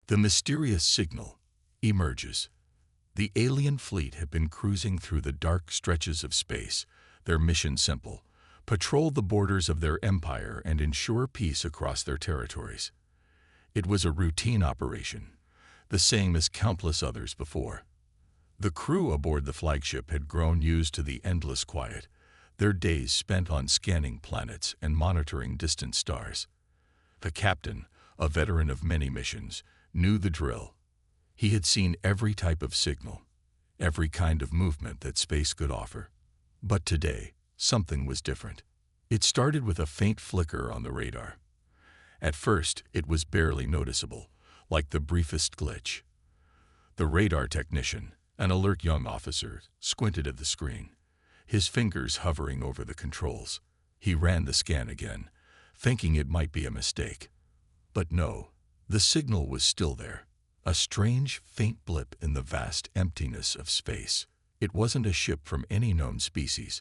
The mysterious signal emerges. The alien fleet had been cruising through the dark stretches of space, their mission simple: patrol the borders of their empire and ensure peace across their territories. It was a routine operation, the same as countless others before. The crew aboard the flagship had grown used to the endless quiet, their days spent on scanning planets and monitoring distant stars. The captain, a veteran of many missions, knew the drill. He had seen every type of signal, every kind of movement that space could offer. But today, something was different. It started with a faint flicker on the radar. At first, it was barely noticeable, like the briefest glitch. The radar technician, an alert young officer, squinted at the screen, his fingers hovering over the controls. He ran the scan again, thinking it might be a mistake. But no, the signal was still there, a strange, faint blip in the vast emptiness of space. It wasn't a ship from any known species.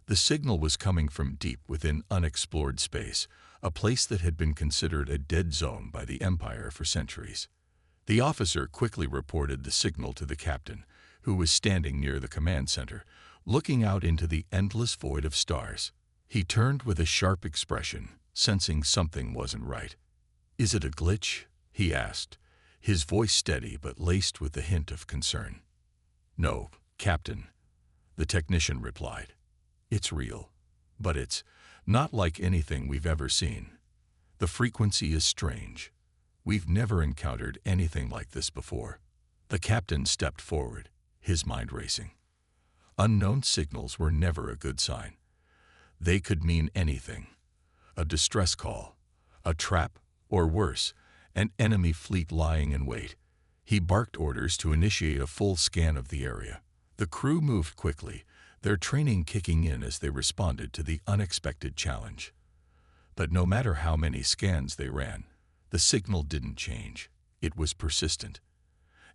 The signal was coming from deep within unexplored space, a place that had been considered a dead zone by the Empire for centuries. The officer quickly reported the signal to the captain, who was standing near the command center, looking out into the endless void of stars. He turned with a sharp expression, sensing something wasn't right. "Is it a glitch?" he asked, his voice steady but laced with a hint of concern. "No, Captain," the technician replied. "It's real, but it's not like anything we've ever seen. The frequency is strange. We've never encountered anything like this before." The captain stepped forward, his mind racing. Unknown signals were never a good sign. They could mean anything: a distress call, a trap, or worse, an enemy fleet lying in wait. He barked orders to initiate a full scan of the area. The crew moved quickly, their training kicking in as they responded to the unexpected challenge. But no matter how many scans they ran, the signal didn't change. It was persistent.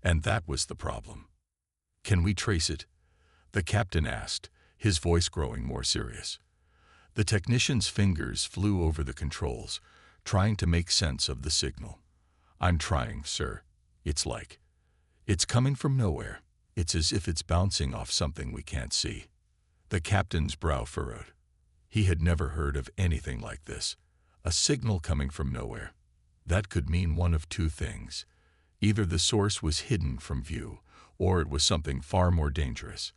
And that was the problem. "Can we trace it?" the captain asked, his voice growing more serious. The technician's fingers flew over the controls, trying to make sense of the signal. "I'm trying, sir. It's coming from nowhere. It's as if it's bouncing off something we can't see." The captain's brow furrowed. He had never heard of anything like this. A signal coming from nowhere. That could mean one of two things. Either the source was hidden from view, or it was something far more dangerous.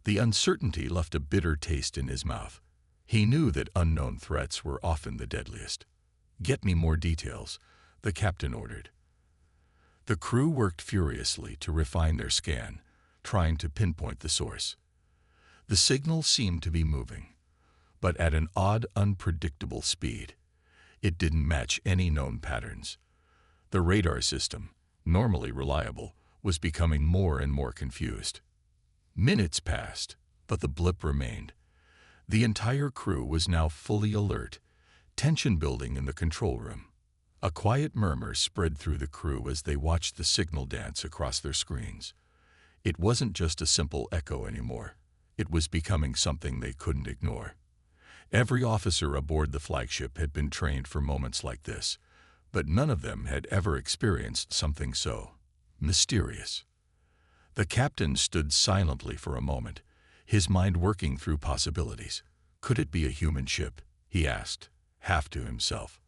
The uncertainty left a bitter taste in his mouth. He knew that unknown threats were often the deadliest. "Get me more details," the captain ordered. The crew worked furiously to refine their scan, trying to pinpoint the source. The signal seemed to be moving, but at an odd, unpredictable speed. It didn't match any known patterns. The radar system, normally reliable, was becoming more and more confused. Minutes passed, but the blip remained. The entire crew was now fully alert, tension building in the control room. A quiet murmur spread through the crew as they watched the signal dance across their screens. It wasn't just a simple echo anymore. It was becoming something they couldn't ignore. Every officer aboard the flagship had been trained for moments like this, but none of them had ever experienced something so mysterious. The captain stood silently for a moment, his mind working through possibilities. "Could it be a human ship?" he asked, half to himself.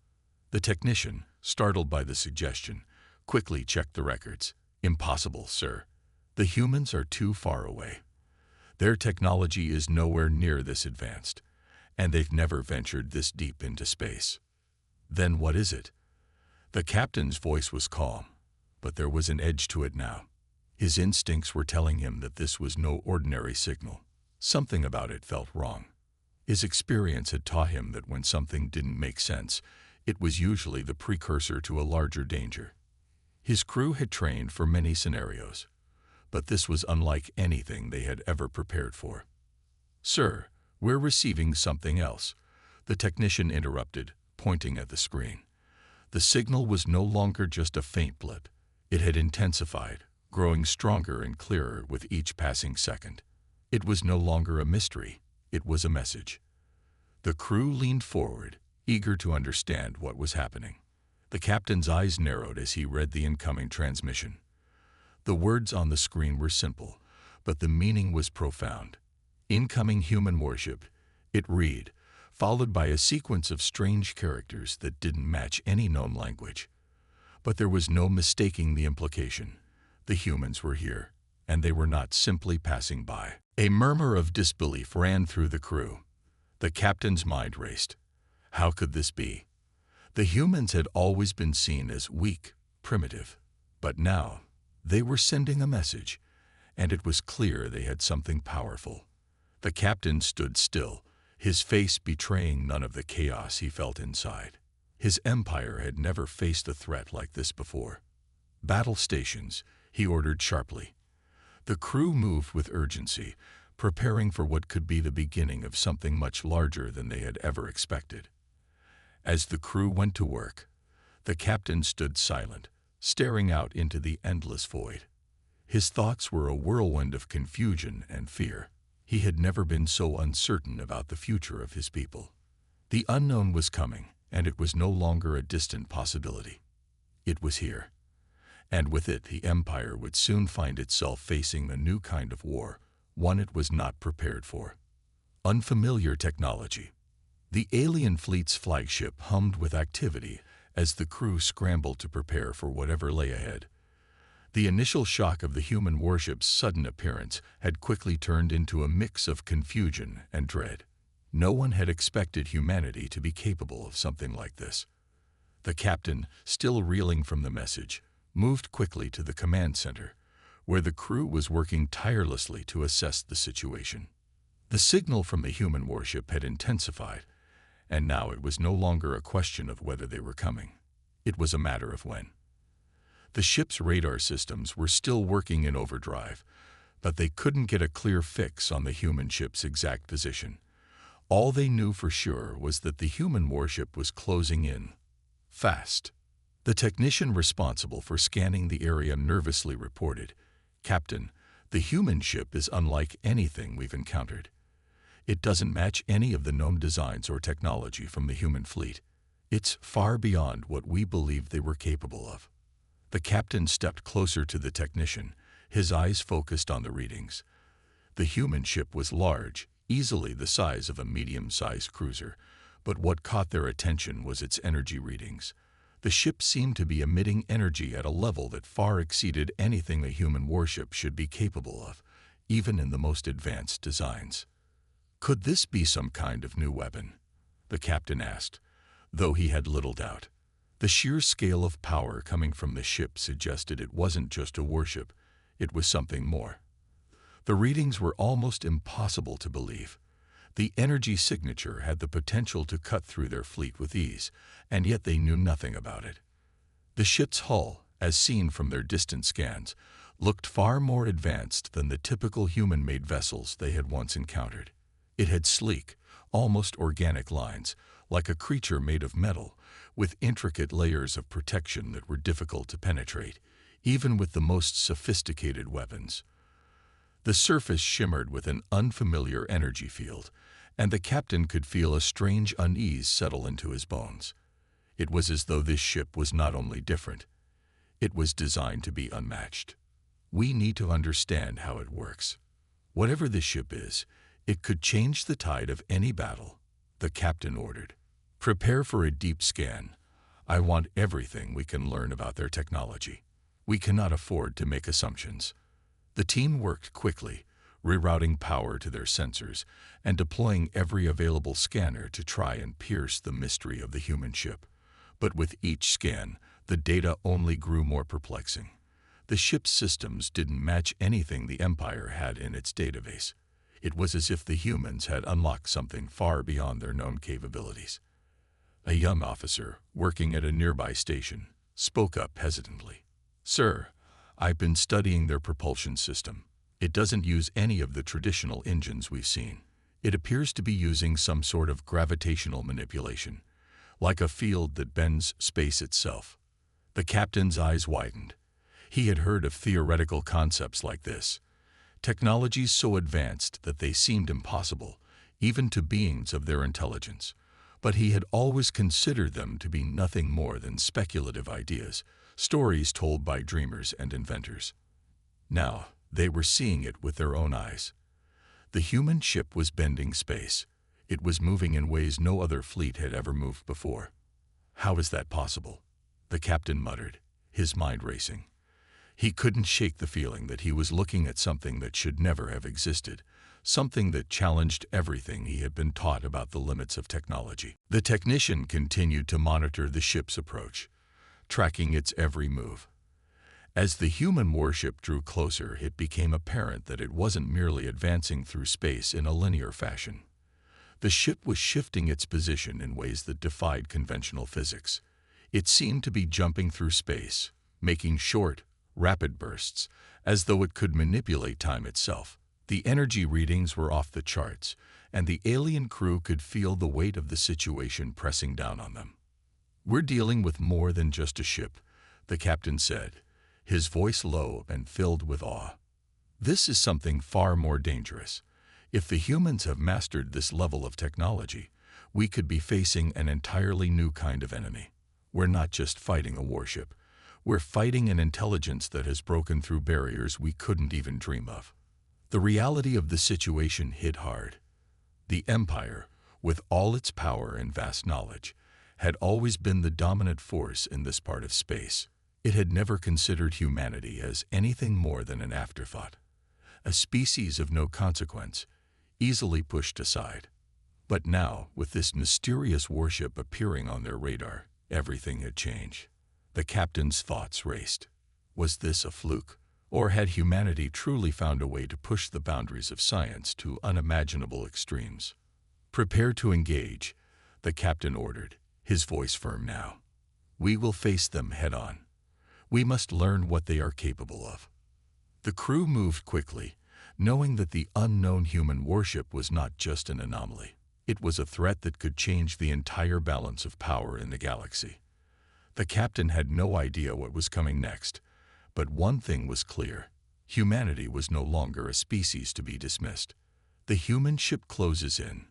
The technician, startled by the suggestion, quickly checked the records. "Impossible, sir. The humans are too far away. Their technology is nowhere near this advanced, and they've never ventured this deep into space." "Then what is it?" The captain's voice was calm, but there was an edge to it now. His instincts were telling him that this was no ordinary signal. Something about it felt wrong. His experience had taught him that when something didn't make sense, it was usually the precursor to a larger danger. His crew had trained for many scenarios, but this was unlike anything they had ever prepared for. "Sir, we're receiving something else," the technician interrupted, pointing at the screen. The signal was no longer just a faint blip. It had intensified, growing stronger and clearer with each passing second. It was no longer a mystery, it was a message. The crew leaned forward, eager to understand what was happening. The captain's eyes narrowed as he read the incoming transmission. The words on the screen were simple, but the meaning was profound. Incoming human warship, it read, followed by a sequence of strange characters that didn't match any known language. But there was no mistaking the implication. The humans were here, and they were not simply passing by. A murmur of disbelief ran through the crew. The captain's mind raced. How could this be? The humans had always been seen as weak, primitive, but now they were sending a message, and it was clear they had something powerful. The captain stood still, his face betraying none of the chaos he felt inside. His empire had never faced a threat like this before. Battle stations, he ordered sharply. The crew moved with urgency, preparing for what could be the beginning of something much larger than they had ever expected. As the crew went to work, the captain stood silent, staring out into the endless void. His thoughts were a whirlwind of confusion and fear. He had never been so uncertain about the future of his people. The unknown was coming, and it was no longer a distant possibility. It was here. And with it, the Empire would soon find itself facing a new kind of war, one it was not prepared for. Unfamiliar technology. The alien fleet's flagship hummed with activity as the crew scrambled to prepare for whatever lay ahead. The initial shock of the human warship's sudden appearance had quickly turned into a mix of confusion and dread. No one had expected humanity to be capable of something like this. The captain, still reeling from the message, moved quickly to the command center, where the crew was working tirelessly to assess the situation. The signal from the human warship had intensified, and now it was no longer a question of whether they were coming. It was a matter of when. The ship's radar systems were still working in overdrive, but they couldn't get a clear fix on the human ship's exact position. All they knew for sure was that the human warship was closing in, fast. The technician responsible for scanning the area nervously reported, "Captain, the human ship is unlike anything we've encountered. It doesn't match any of the known designs or technology from the human fleet. It's far beyond what we believed they were capable of." The captain stepped closer to the technician, his eyes focused on the readings. The human ship was large, easily the size of a medium-sized cruiser, but what caught their attention was its energy readings. The ship seemed to be emitting energy at a level that far exceeded anything a human warship should be capable of, even in the most advanced designs. Could this be some kind of new weapon? The captain asked, though he had little doubt. The sheer scale of power coming from the ship suggested it wasn't just a warship, it was something more. The readings were almost impossible to believe. The energy signature had the potential to cut through their fleet with ease, and yet they knew nothing about it. The ship's hull, as seen from their distant scans, looked far more advanced than the typical human-made vessels they had once encountered. It had sleek, almost organic lines, like a creature made of metal, with intricate layers of protection that were difficult to penetrate, even with the most sophisticated weapons. The surface shimmered with an unfamiliar energy field, and the captain could feel a strange unease settle into his bones. It was as though this ship was not only different, it was designed to be unmatched. "We need to understand how it works. Whatever this ship is, it could change the tide of any battle," the captain ordered. "Prepare for a deep scan. I want everything we can learn about their technology. We cannot afford to make assumptions." The team worked quickly, rerouting power to their sensors and deploying every available scanner to try and pierce the mystery of the human ship. But with each scan, the data only grew more perplexing. The ship's systems didn't match anything the Empire had in its database. It was as if the humans had unlocked something far beyond their known capabilities. A young officer, working at a nearby station, spoke up hesitantly. "Sir, I've been studying their propulsion system. It doesn't use any of the traditional engines we've seen. It appears to be using some sort of gravitational manipulation, like a field that bends space itself." The captain's eyes widened. He had heard of theoretical concepts like this, technologies so advanced that they seemed impossible, even to beings of their intelligence. but he had always considered them to be nothing more than speculative ideas, stories told by dreamers and inventors. Now, they were seeing it with their own eyes. The human ship was bending space. It was moving in ways no other fleet had ever moved before. How is that possible? The captain muttered, his mind racing. He couldn't shake the feeling that he was looking at something that should never have existed, something that challenged everything he had been taught about the limits of technology. The technician continued to monitor the ship's approach, tracking its every move. As the human warship drew closer, it became apparent that it wasn't merely advancing through space in a linear fashion. The ship was shifting its position in ways that defied conventional physics. It seemed to be jumping through space, making short, rapid bursts, as though it could manipulate time itself. The energy readings were off the charts, and the alien crew could feel the weight of the situation pressing down on them. "We're dealing with more than just a ship," the captain said, his voice low and filled with awe. "This is something far more dangerous. If the humans have mastered this level of technology, we could be facing an entirely new kind of enemy. We're not just fighting a warship. We're fighting an intelligence that has broken through barriers we couldn't even dream of." The reality of the situation hit hard. The Empire, with all its power and vast knowledge, had always been the dominant force in this part of space. It had never considered humanity as anything more than an afterthought, a species of no consequence, easily pushed aside. But now, with this mysterious warship appearing on their radar, everything had changed. The captain's thoughts raced. Was this a fluke? Or had humanity truly found a way to push the boundaries of science to unimaginable extremes? "Prepare to engage," the captain ordered, his voice firm now. "We will face them head-on. We must learn what they are capable of." The crew moved quickly, knowing that the unknown human warship was not just an anomaly. It was a threat that could change the entire balance of power in the galaxy. The captain had no idea what was coming next, but one thing was clear: humanity was no longer a species to be dismissed. The human ship closes in.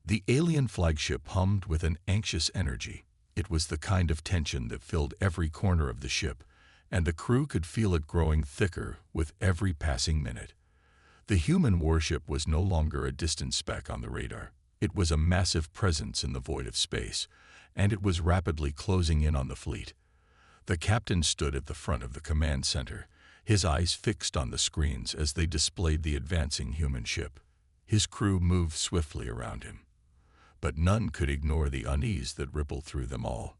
The alien flagship hummed with an anxious energy. It was the kind of tension that filled every corner of the ship, and the crew could feel it growing thicker with every passing minute. The human warship was no longer a distant speck on the radar. It was a massive presence in the void of space, and it was rapidly closing in on the fleet. The captain stood at the front of the command center, his eyes fixed on the screens as they displayed the advancing human ship. His crew moved swiftly around him, but none could ignore the unease that rippled through them all.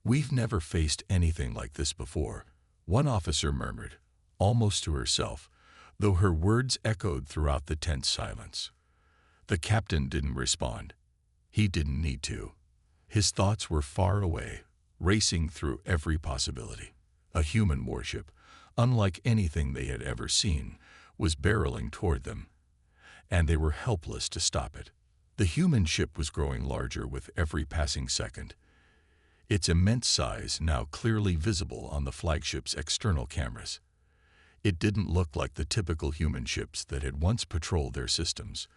"We've never faced anything like this before," one officer murmured, almost to herself, though her words echoed throughout the tense silence. The captain didn't respond. He didn't need to. His thoughts were far away, racing through every possibility. A human warship, unlike anything they had ever seen, was barreling toward them, and they were helpless to stop it. The human ship was growing larger with every passing second, its immense size now clearly visible on the flagship's external cameras. It didn't look like the typical human ships that had once patrolled their systems,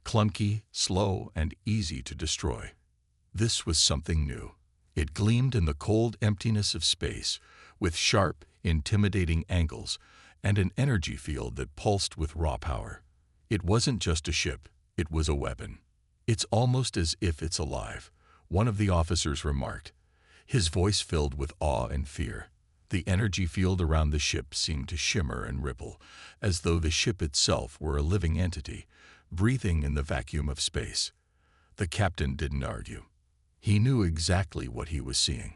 clunky, slow, and easy to destroy. This was something new. It gleamed in the cold emptiness of space, with sharp, intimidating angles and an energy field that pulsed with raw power. It wasn't just a ship, it was a weapon. "It's almost as if it's alive," one of the officers remarked, his voice filled with awe and fear. The energy field around the ship seemed to shimmer and ripple, as though the ship itself were a living entity, breathing in the vacuum of space. The captain didn't argue. He knew exactly what he was seeing.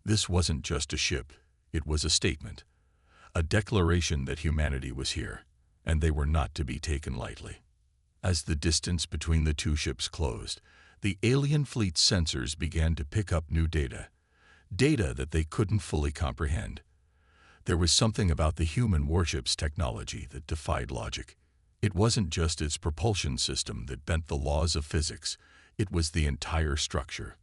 This wasn't just a ship, it was a statement, a declaration that humanity was here, and they were not to be taken lightly. As the distance between the two ships closed, the alien fleet's sensors began to pick up new data that they couldn't fully comprehend. There was something about the human warship's technology that defied logic. It wasn't just its propulsion system that bent the laws of physics, it was the entire structure.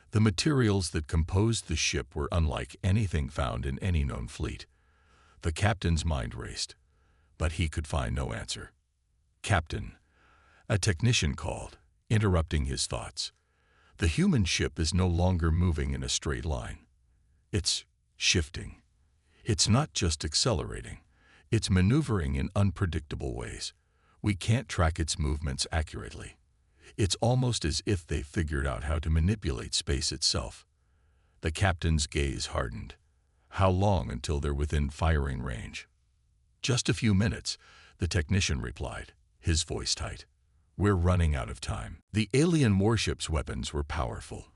The materials that composed the ship were unlike anything found in any known fleet. The captain's mind raced, but he could find no answer. "Captain," a technician called, interrupting his thoughts. The human ship is no longer moving in a straight line. It's shifting. It's not just accelerating. It's maneuvering in unpredictable ways. We can't track its movements accurately. It's almost as if they figured out how to manipulate space itself. The captain's gaze hardened. How long until they're within firing range? Just a few minutes, the technician replied, his voice tight. We're running out of time. The alien warship's weapons were powerful,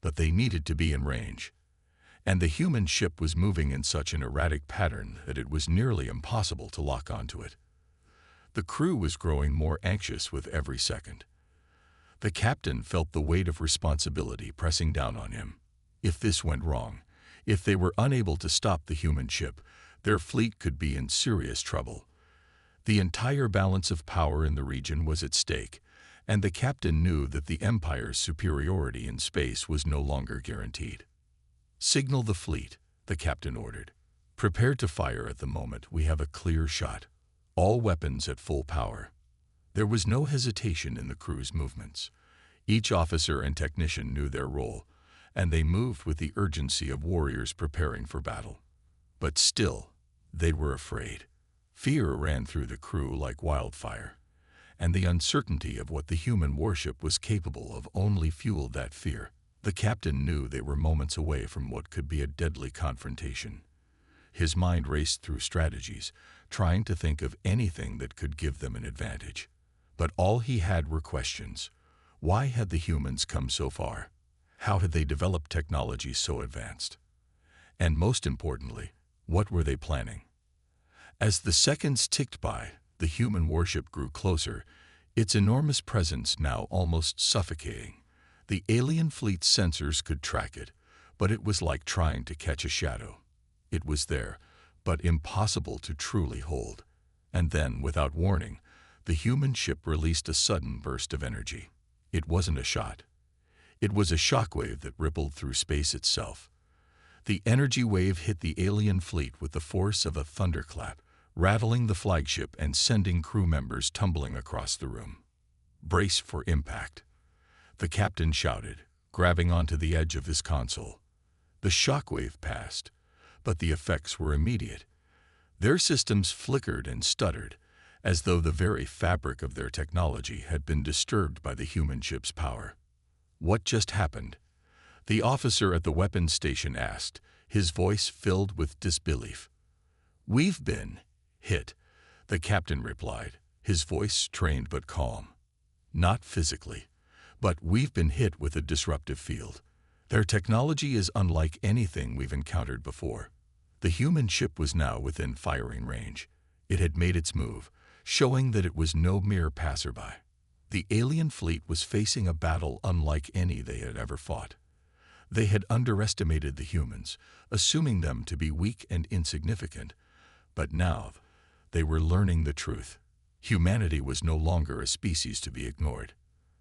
but they needed to be in range. And the human ship was moving in such an erratic pattern that it was nearly impossible to lock onto it. The crew was growing more anxious with every second. The captain felt the weight of responsibility pressing down on him. If this went wrong, if they were unable to stop the human ship, their fleet could be in serious trouble. The entire balance of power in the region was at stake, and the captain knew that the Empire's superiority in space was no longer guaranteed. Signal the fleet, the captain ordered. Prepare to fire at the moment we have a clear shot. All weapons at full power. There was no hesitation in the crew's movements. Each officer and technician knew their role, and they moved with the urgency of warriors preparing for battle. But still, they were afraid. Fear ran through the crew like wildfire, and the uncertainty of what the human warship was capable of only fueled that fear. The captain knew they were moments away from what could be a deadly confrontation. His mind raced through strategies, trying to think of anything that could give them an advantage. But all he had were questions. Why had the humans come so far? How had they developed technology so advanced? And most importantly, what were they planning? As the seconds ticked by, the human warship grew closer, its enormous presence now almost suffocating. The alien fleet's sensors could track it, but it was like trying to catch a shadow. It was there, but impossible to truly hold. And then, without warning, the human ship released a sudden burst of energy. It wasn't a shot. It was a shockwave that rippled through space itself. The energy wave hit the alien fleet with the force of a thunderclap, rattling the flagship and sending crew members tumbling across the room. Brace for impact, the captain shouted, grabbing onto the edge of his console. The shockwave passed, but the effects were immediate. Their systems flickered and stuttered, as though the very fabric of their technology had been disturbed by the human ship's power. What just happened? The officer at the weapons station asked, his voice filled with disbelief. We've been hit, the captain replied, his voice strained but calm. Not physically, but we've been hit with a disruptive field. Their technology is unlike anything we've encountered before. The human ship was now within firing range. It had made its move, showing that it was no mere passerby. The alien fleet was facing a battle unlike any they had ever fought. They had underestimated the humans, assuming them to be weak and insignificant, but now they were learning the truth. Humanity was no longer a species to be ignored.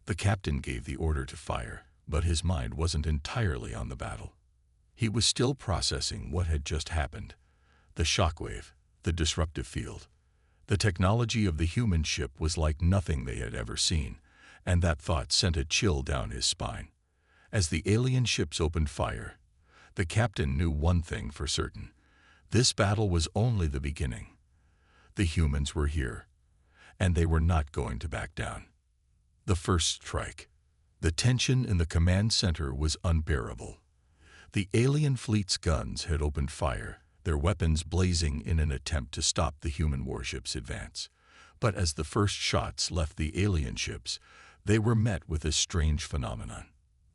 The captain gave the order to fire, but his mind wasn't entirely on the battle. He was still processing what had just happened. The shockwave, the disruptive field. The technology of the human ship was like nothing they had ever seen, and that thought sent a chill down his spine. As the alien ships opened fire, the captain knew one thing for certain. This battle was only the beginning. The humans were here, and they were not going to back down. The first strike. The tension in the command center was unbearable. The alien fleet's guns had opened fire, their weapons blazing in an attempt to stop the human warship's advance. But as the first shots left the alien ships, they were met with a strange phenomenon.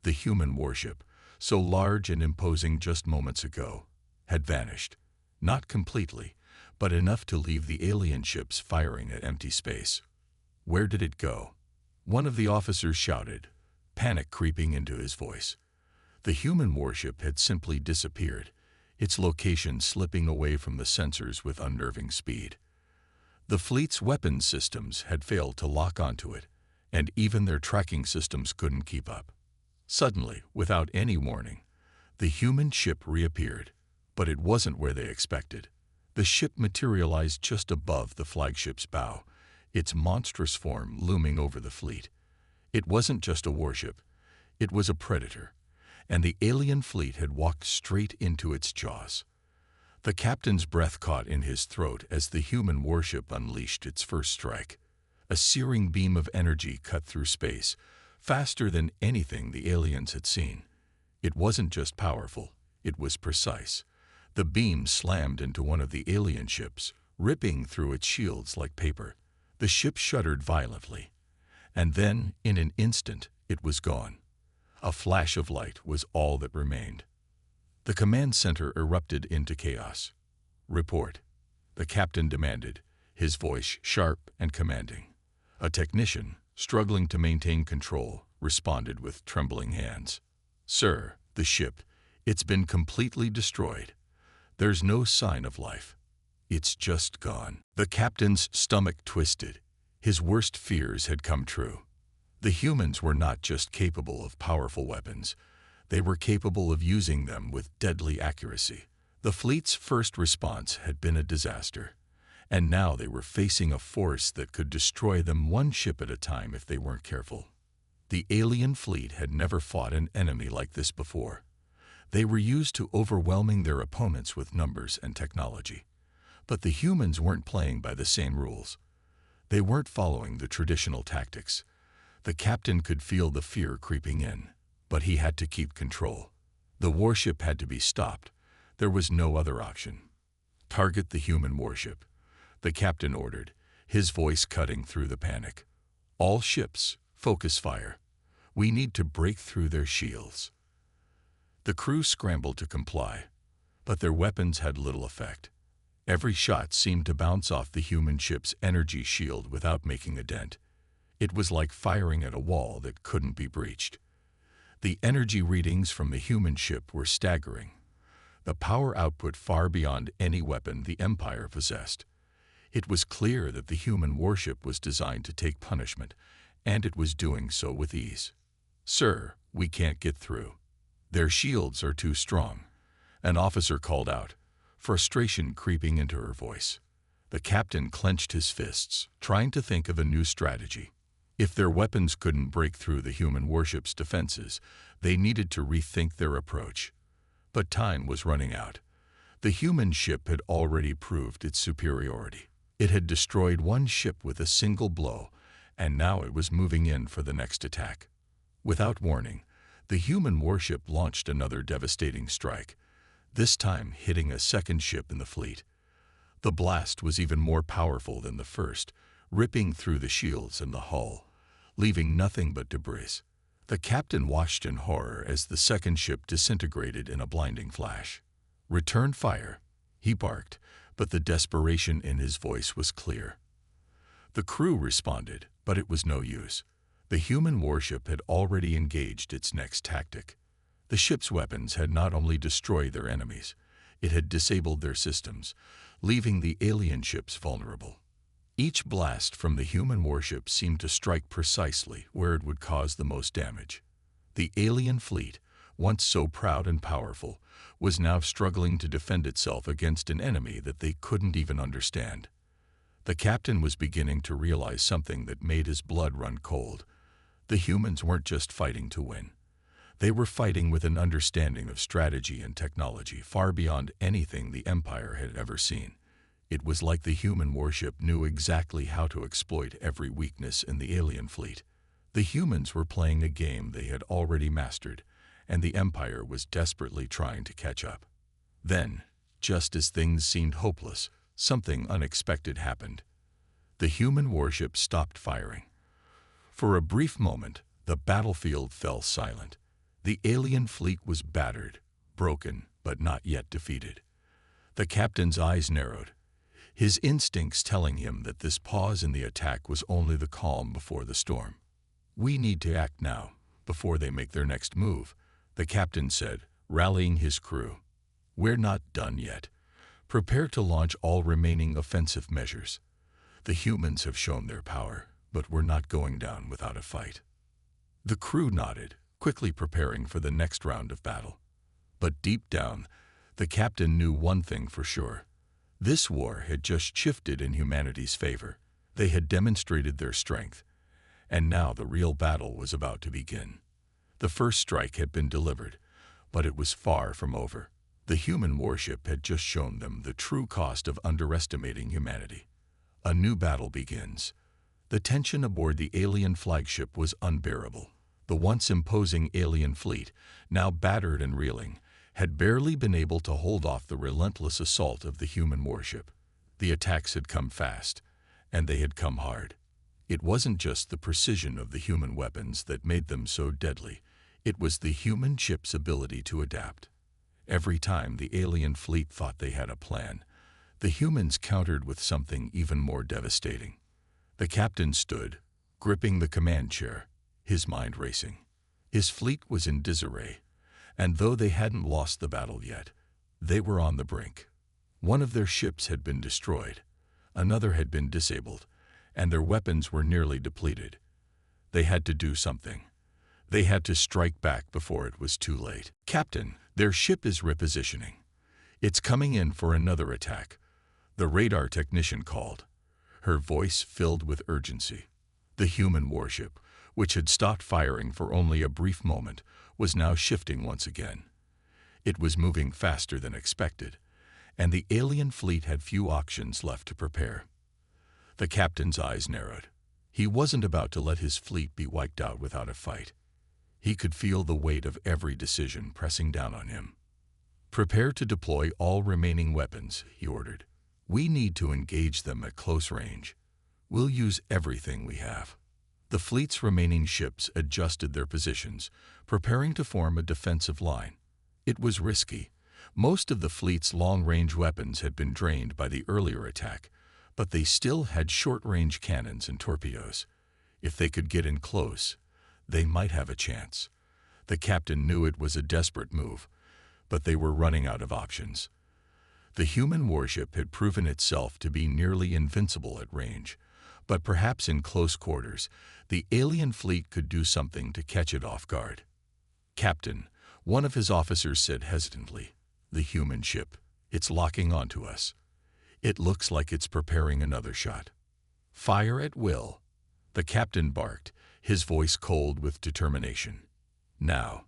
The human warship, so large and imposing just moments ago, had vanished. Not completely, but enough to leave the alien ships firing at empty space. Where did it go? One of the officers shouted, panic creeping into his voice. The human warship had simply disappeared, its location slipping away from the sensors with unnerving speed. The fleet's weapons systems had failed to lock onto it, and even their tracking systems couldn't keep up. Suddenly, without any warning, the human ship reappeared, but it wasn't where they expected. The ship materialized just above the flagship's bow, its monstrous form looming over the fleet. It wasn't just a warship. It was a predator, and the alien fleet had walked straight into its jaws. The captain's breath caught in his throat as the human warship unleashed its first strike. A searing beam of energy cut through space, faster than anything the aliens had seen. It wasn't just powerful, it was precise. The beam slammed into one of the alien ships, ripping through its shields like paper. The ship shuddered violently, and then, in an instant, it was gone. A flash of light was all that remained. The command center erupted into chaos. "Report," the captain demanded, his voice sharp and commanding. A technician, struggling to maintain control, responded with trembling hands. "Sir, the ship, it's been completely destroyed. There's no sign of life. It's just gone." The captain's stomach twisted. His worst fears had come true. The humans were not just capable of powerful weapons, they were capable of using them with deadly accuracy. The fleet's first response had been a disaster, and now they were facing a force that could destroy them one ship at a time if they weren't careful. The alien fleet had never fought an enemy like this before. They were used to overwhelming their opponents with numbers and technology. But the humans weren't playing by the same rules. They weren't following the traditional tactics. The captain could feel the fear creeping in, but he had to keep control. The warship had to be stopped. There was no other option. "Target the human warship," the captain ordered, his voice cutting through the panic. "All ships, focus fire. We need to break through their shields." The crew scrambled to comply, but their weapons had little effect. Every shot seemed to bounce off the human ship's energy shield without making a dent. It was like firing at a wall that couldn't be breached. The energy readings from the human ship were staggering, the power output far beyond any weapon the Empire possessed. It was clear that the human warship was designed to take punishment, and it was doing so with ease. "Sir, we can't get through. Their shields are too strong," an officer called out, frustration creeping into her voice. The captain clenched his fists, trying to think of a new strategy. If their weapons couldn't break through the human warship's defenses, they needed to rethink their approach. But time was running out. The human ship had already proved its superiority. It had destroyed one ship with a single blow, and now it was moving in for the next attack. Without warning, the human warship launched another devastating strike, this time hitting a second ship in the fleet. The blast was even more powerful than the first, ripping through the shields and the hull, leaving nothing but debris. The captain watched in horror as the second ship disintegrated in a blinding flash. "Return fire," he barked, but the desperation in his voice was clear. The crew responded, but it was no use. The human warship had already engaged its next tactic. The ship's weapons had not only destroyed their enemies, it had disabled their systems, leaving the alien ships vulnerable. Each blast from the human warship seemed to strike precisely where it would cause the most damage. The alien fleet, once so proud and powerful, was now struggling to defend itself against an enemy that they couldn't even understand. The captain was beginning to realize something that made his blood run cold. The humans weren't just fighting to win. They were fighting with an understanding of strategy and technology far beyond anything the Empire had ever seen. It was like the human warship knew exactly how to exploit every weakness in the alien fleet. The humans were playing a game they had already mastered, and the Empire was desperately trying to catch up. Then, just as things seemed hopeless, something unexpected happened. The human warship stopped firing. For a brief moment, the battlefield fell silent. The alien fleet was battered, broken, but not yet defeated. The captain's eyes narrowed, his instincts telling him that this pause in the attack was only the calm before the storm. "We need to act now, before they make their next move," the captain said, rallying his crew. "We're not done yet. Prepare to launch all remaining offensive measures. The humans have shown their power, but we're not going down without a fight." The crew nodded, quickly preparing for the next round of battle. But deep down, the captain knew one thing for sure. This war had just shifted in humanity's favor. They had demonstrated their strength, and now the real battle was about to begin. The first strike had been delivered, but it was far from over. The human warship had just shown them the true cost of underestimating humanity. A new battle begins. The tension aboard the alien flagship was unbearable. The once imposing alien fleet, now battered and reeling, had barely been able to hold off the relentless assault of the human warship. The attacks had come fast, and they had come hard. It wasn't just the precision of the human weapons that made them so deadly. It was the human ship's ability to adapt. Every time the alien fleet thought they had a plan, the humans countered with something even more devastating. The captain stood, gripping the command chair, his mind racing. His fleet was in disarray, and though they hadn't lost the battle yet, they were on the brink. One of their ships had been destroyed, another had been disabled, and their weapons were nearly depleted. They had to do something. They had to strike back before it was too late. "Captain, their ship is repositioning. It's coming in for another attack," the radar technician called, her voice filled with urgency. The human warship, which had stopped firing for only a brief moment, was now shifting once again. It was moving faster than expected, and the alien fleet had few options left to prepare. The captain's eyes narrowed. He wasn't about to let his fleet be wiped out without a fight. He could feel the weight of every decision pressing down on him. "Prepare to deploy all remaining weapons," he ordered. "We need to engage them at close range. We'll use everything we have." The fleet's remaining ships adjusted their positions, preparing to form a defensive line. It was risky. Most of the fleet's long-range weapons had been drained by the earlier attack, but they still had short-range cannons and torpedoes. If they could get in close, they might have a chance. The captain knew it was a desperate move, but they were running out of options. The human warship had proven itself to be nearly invincible at range, but perhaps in close quarters, the alien fleet could do something to catch it off guard. "Captain," one of his officers said hesitantly, "the human ship, it's locking onto us. It looks like it's preparing another shot." "Fire at will," the captain barked, his voice cold with determination. Now,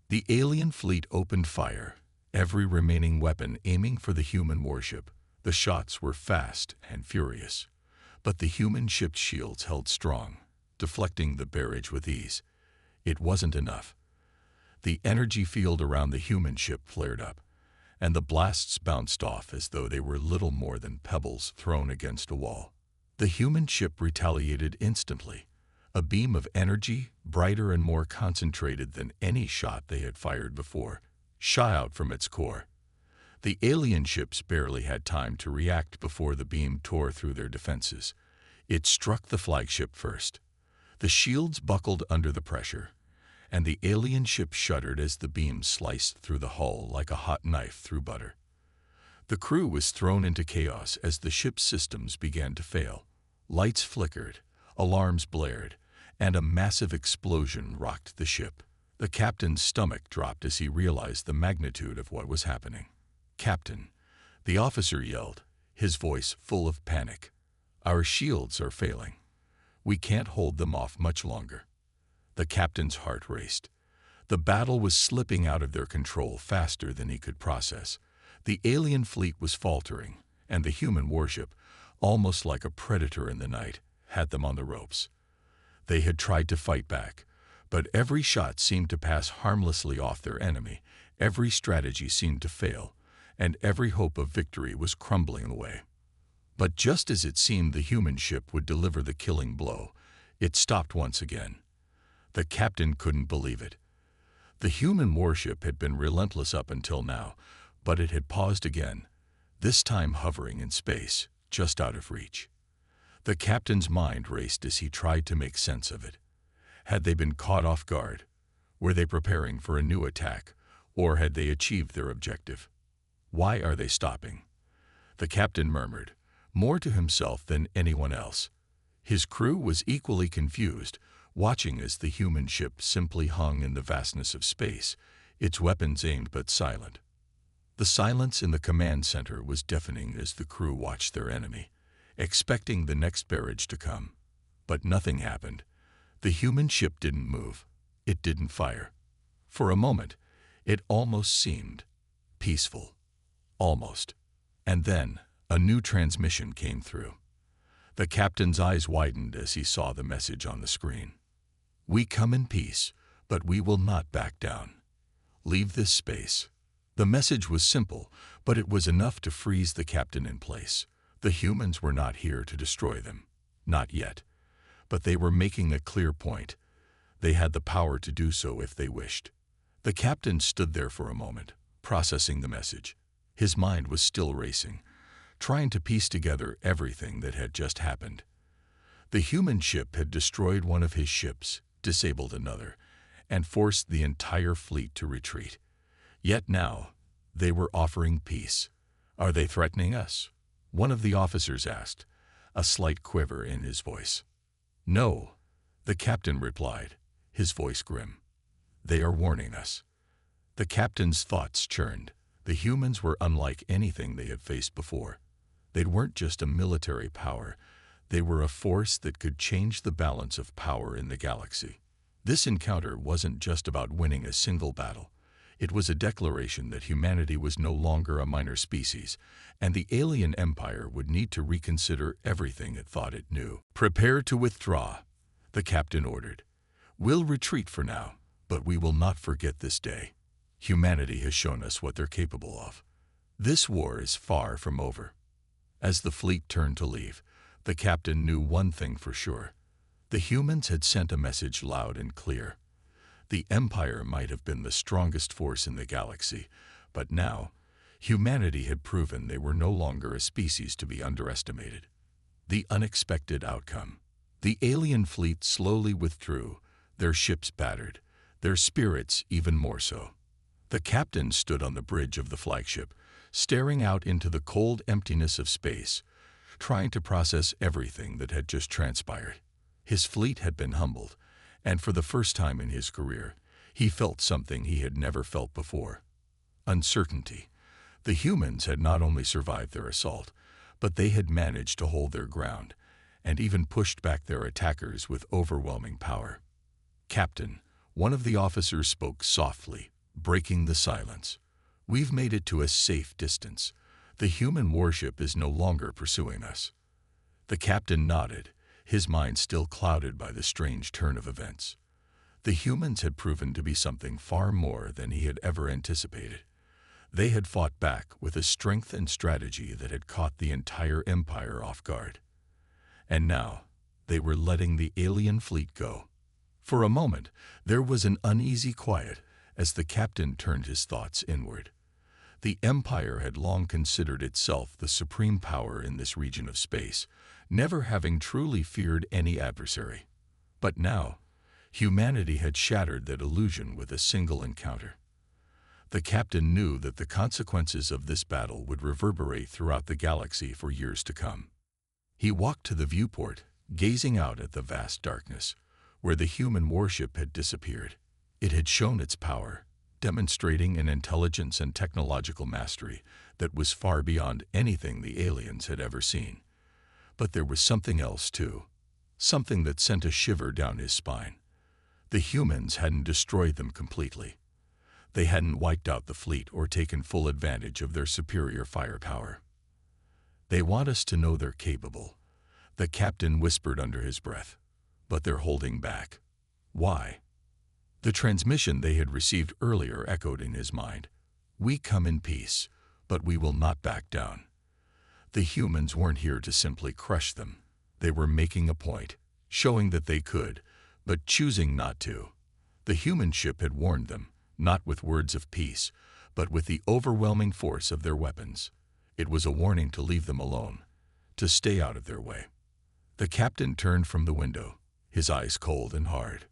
the alien fleet opened fire, every remaining weapon aiming for the human warship. The shots were fast and furious, but the human ship's shields held strong, deflecting the barrage with ease. It wasn't enough. The energy field around the human ship flared up, and the blasts bounced off as though they were little more than pebbles thrown against a wall. The human ship retaliated instantly, a beam of energy, brighter and more concentrated than any shot they had fired before, shot out from its core. The alien ships barely had time to react before the beam tore through their defenses. It struck the flagship first. The shields buckled under the pressure, and the alien ship shuddered as the beam sliced through the hull like a hot knife through butter. The crew was thrown into chaos as the ship's systems began to fail. Lights flickered, alarms blared, and a massive explosion rocked the ship. The captain's stomach dropped as he realized the magnitude of what was happening. "Captain," the officer yelled, his voice full of panic, "our shields are failing. We can't hold them off much longer." The captain's heart raced. The battle was slipping out of their control faster than he could process. The alien fleet was faltering, and the human warship, almost like a predator in the night, had them on the ropes. They had tried to fight back, but every shot seemed to pass harmlessly off their enemy. Every strategy seemed to fail, and every hope of victory was crumbling away. But just as it seemed the human ship would deliver the killing blow, it stopped once again. The captain couldn't believe it. The human warship had been relentless up until now, but it had paused again, this time hovering in space, just out of reach. The captain's mind raced as he tried to make sense of it. Had they been caught off guard? Were they preparing for a new attack, or had they achieved their objective? "Why are they stopping?" the captain murmured, more to himself than anyone else. His crew was equally confused, watching as the human ship simply hung in the vastness of space, its weapons aimed but silent. The silence in the command center was deafening as the crew watched their enemy, expecting the next barrage to come. But nothing happened. The human ship didn't move. It didn't fire. For a moment, it almost seemed peaceful. Almost. And then, a new transmission came through. The captain's eyes widened as he saw the message on the screen. "We come in peace, but we will not back down. Leave this space." The message was simple, but it was enough to freeze the captain in place. The humans were not here to destroy them. Not yet. But they were making a clear point. They had the power to do so if they wished. The captain stood there for a moment, processing the message. His mind was still racing, trying to piece together everything that had just happened. The human ship had destroyed one of his ships, disabled another, and forced the entire fleet to retreat. Yet now, they were offering peace. "Are they threatening us?" one of the officers asked, a slight quiver in his voice. "No," the captain replied, his voice grim. "They are warning us." The captain's thoughts churned. The humans were unlike anything they had faced before. They weren't just a military power. They were a force that could change the balance of power in the galaxy. This encounter wasn't just about winning a single battle. It was a declaration that humanity was no longer a minor species, and the alien empire would need to reconsider everything it thought it knew. "Prepare to withdraw," the captain ordered. "We'll retreat for now, but we will not forget this day. Humanity has shown us what they're capable of. This war is far from over." As the fleet turned to leave, the captain knew one thing for sure. The humans had sent a message loud and clear. The Empire might have been the strongest force in the galaxy, but now, humanity had proven they were no longer a species to be underestimated. The unexpected outcome. The alien fleet slowly withdrew, their ships battered, their spirits even more so. The captain stood on the bridge of the flagship, staring out into the cold emptiness of space, trying to process everything that had just transpired. His fleet had been humbled, and for the first time in his career, he felt something he had never felt before. Uncertainty. The humans had not only survived their assault, but they had managed to hold their ground, and even pushed back their attackers with overwhelming power. "Captain," one of the officers spoke softly, breaking the silence. "We've made it to a safe distance. The human warship is no longer pursuing us." The captain nodded, his mind still clouded by the strange turn of events. The humans had proven to be something far more than he had ever anticipated. They had fought back with a strength and strategy that had caught the entire empire off guard. And now, they were letting the alien fleet go. For a moment, there was an uneasy quiet as the captain turned his thoughts inward. The Empire had long considered itself the supreme power in this region of space, never having truly feared any adversary. But now, humanity had shattered that illusion with a single encounter. The captain knew that the consequences of this battle would reverberate throughout the galaxy for years to come. He walked to the viewport, gazing out at the vast darkness, where the human warship had disappeared. It had shown its power, demonstrating an intelligence and technological mastery that was far beyond anything the aliens had ever seen. But there was something else too, something that sent a shiver down his spine. The humans hadn't destroyed them completely. They hadn't wiped out the fleet or taken full advantage of their superior firepower. "They want us to know they're capable," the captain whispered under his breath. "But they're holding back. Why?" The transmission they had received earlier echoed in his mind. "We come in peace, but we will not back down." The humans weren't here to simply crush them. They were making a point, showing that they could, but choosing not to. The human ship had warned them, not with words of peace, but with the overwhelming force of their weapons. It was a warning to leave them alone, to stay out of their way. The captain turned from the window, his eyes cold and hard.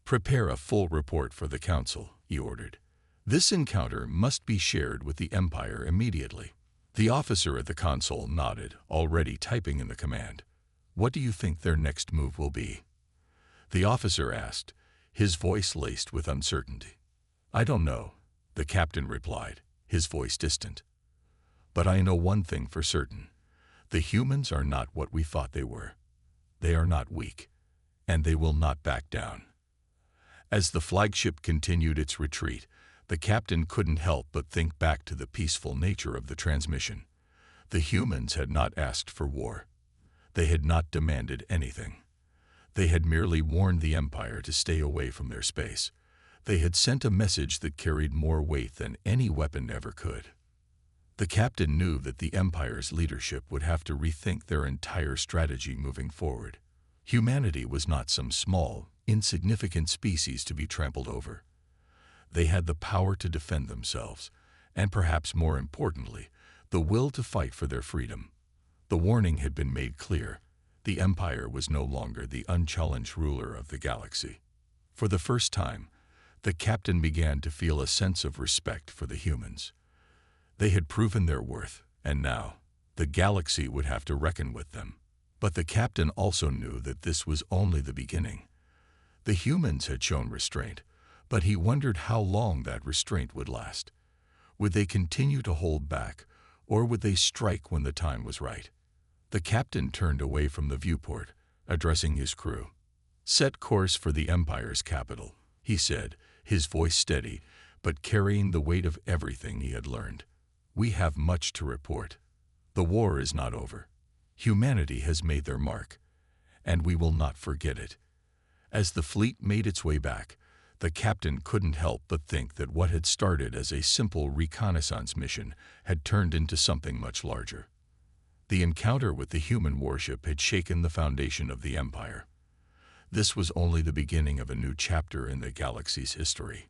"Prepare a full report for the council," he ordered. "This encounter must be shared with the Empire immediately." The officer at the console nodded, already typing in the command. "What do you think their next move will be?" The officer asked, his voice laced with uncertainty. "I don't know," the captain replied, his voice distant. "But I know one thing for certain. The humans are not what we thought they were. They are not weak, and they will not back down." As the flagship continued its retreat, the captain couldn't help but think back to the peaceful nature of the transmission. The humans had not asked for war. They had not demanded anything. They had merely warned the Empire to stay away from their space. They had sent a message that carried more weight than any weapon ever could. The captain knew that the Empire's leadership would have to rethink their entire strategy moving forward. Humanity was not some small, insignificant species to be trampled over. They had the power to defend themselves, and perhaps more importantly, the will to fight for their freedom. The warning had been made clear. The Empire was no longer the unchallenged ruler of the galaxy. For the first time, the captain began to feel a sense of respect for the humans. They had proven their worth, and now, the galaxy would have to reckon with them. But the captain also knew that this was only the beginning. The humans had shown restraint, but he wondered how long that restraint would last. Would they continue to hold back, or would they strike when the time was right? The captain turned away from the viewport, addressing his crew. "Set course for the Empire's capital," he said, his voice steady, but carrying the weight of everything he had learned. "We have much to report. The war is not over. Humanity has made their mark, and we will not forget it." As the fleet made its way back, the captain couldn't help but think that what had started as a simple reconnaissance mission had turned into something much larger. The encounter with the human warship had shaken the foundation of the Empire. This was only the beginning of a new chapter in the galaxy's history.